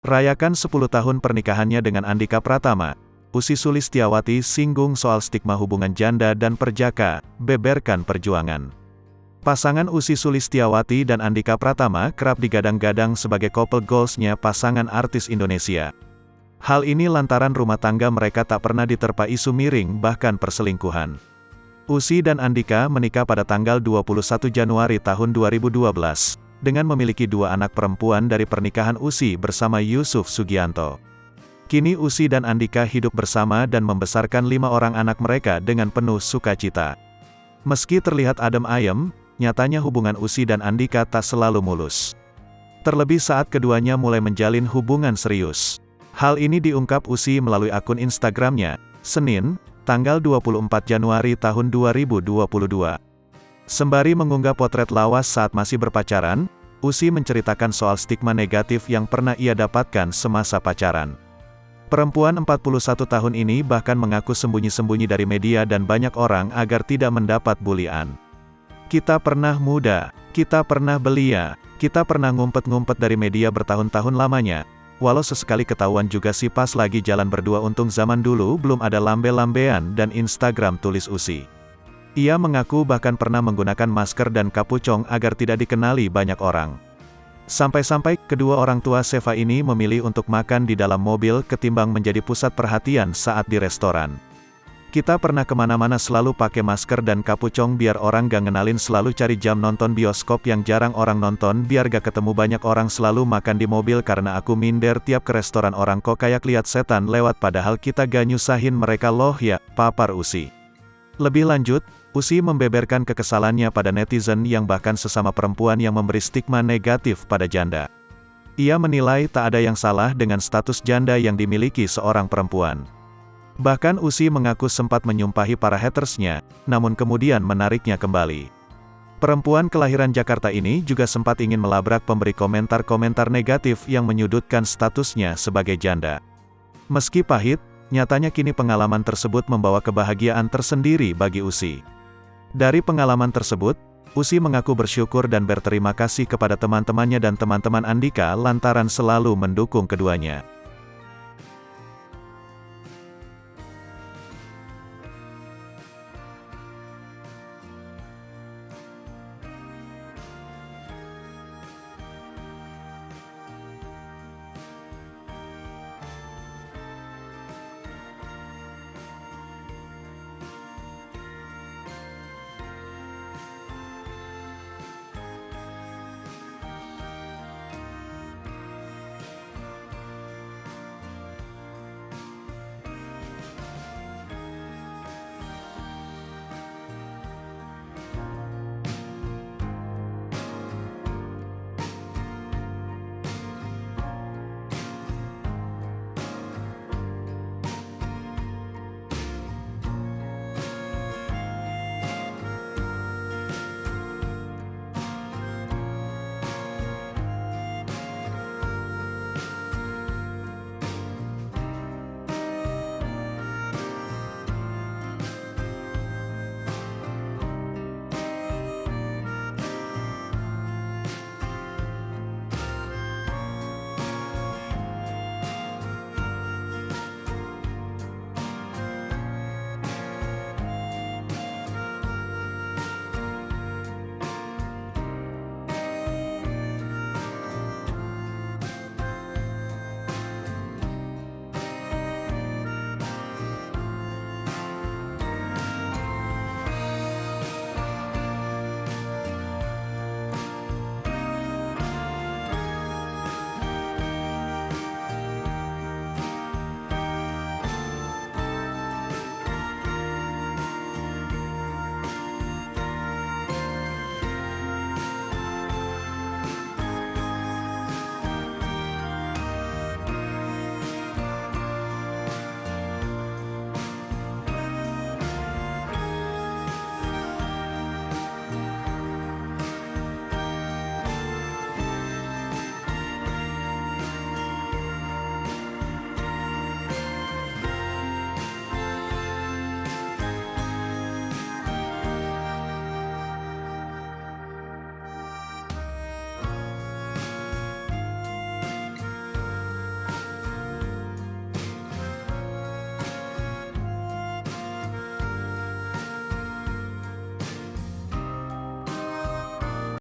Rayakan 10 tahun pernikahannya dengan Andika Pratama, Ussy Sulistyawati singgung soal stigma hubungan janda dan perjaka, beberkan perjuangan. Pasangan Ussy Sulistyawati dan Andika Pratama kerap digadang-gadang sebagai couple goals-nya pasangan artis Indonesia. Hal ini lantaran rumah tangga mereka tak pernah diterpa isu miring bahkan perselingkuhan. Ussy dan Andika menikah pada tanggal 21 Januari tahun 2012, dengan memiliki 2 anak perempuan dari pernikahan Ussy bersama Yusuf Sugianto. Kini Ussy dan Andika hidup bersama dan membesarkan 5 orang anak mereka dengan penuh sukacita. Meski terlihat adem ayem, nyatanya hubungan Ussy dan Andika tak selalu mulus. Terlebih saat keduanya mulai menjalin hubungan serius. Hal ini diungkap Ussy melalui akun Instagramnya, Senin, tanggal 24 Januari tahun 2022. Sembari mengunggah potret lawas saat masih berpacaran, Ussy menceritakan soal stigma negatif yang pernah ia dapatkan semasa pacaran. Perempuan 41 tahun ini bahkan mengaku sembunyi-sembunyi dari media dan banyak orang agar tidak mendapat bulian. Kita pernah muda, kita pernah belia, kita pernah ngumpet-ngumpet dari media bertahun-tahun lamanya. Walau sesekali ketahuan juga sih pas lagi jalan berdua, untung zaman dulu belum ada lambe-lambean dan Instagram, tulis Ussy. Ia mengaku bahkan pernah menggunakan masker dan kapucong agar tidak dikenali banyak orang. Sampai-sampai kedua orang tua Seva ini memilih untuk makan di dalam mobil ketimbang menjadi pusat perhatian saat di restoran. Kita pernah kemana-mana selalu pakai masker dan kapucong biar orang gak ngenalin, selalu cari jam nonton bioskop yang jarang orang nonton biar gak ketemu banyak orang, selalu makan di mobil karena aku minder tiap ke restoran orang kok kayak lihat setan lewat padahal kita gak nyusahin mereka loh ya, papar Ussy. Lebih lanjut, Ussy membeberkan kekesalannya pada netizen yang bahkan sesama perempuan yang memberi stigma negatif pada janda. Ia menilai tak ada yang salah dengan status janda yang dimiliki seorang perempuan. Bahkan Ussy mengaku sempat menyumpahi para hatersnya, namun kemudian menariknya kembali. Perempuan kelahiran Jakarta ini juga sempat ingin melabrak pemberi komentar-komentar negatif yang menyudutkan statusnya sebagai janda. Meski pahit, nyatanya kini pengalaman tersebut membawa kebahagiaan tersendiri bagi Ussy. Dari pengalaman tersebut, Ussy mengaku bersyukur dan berterima kasih kepada teman-temannya dan teman-teman Andika lantaran selalu mendukung keduanya.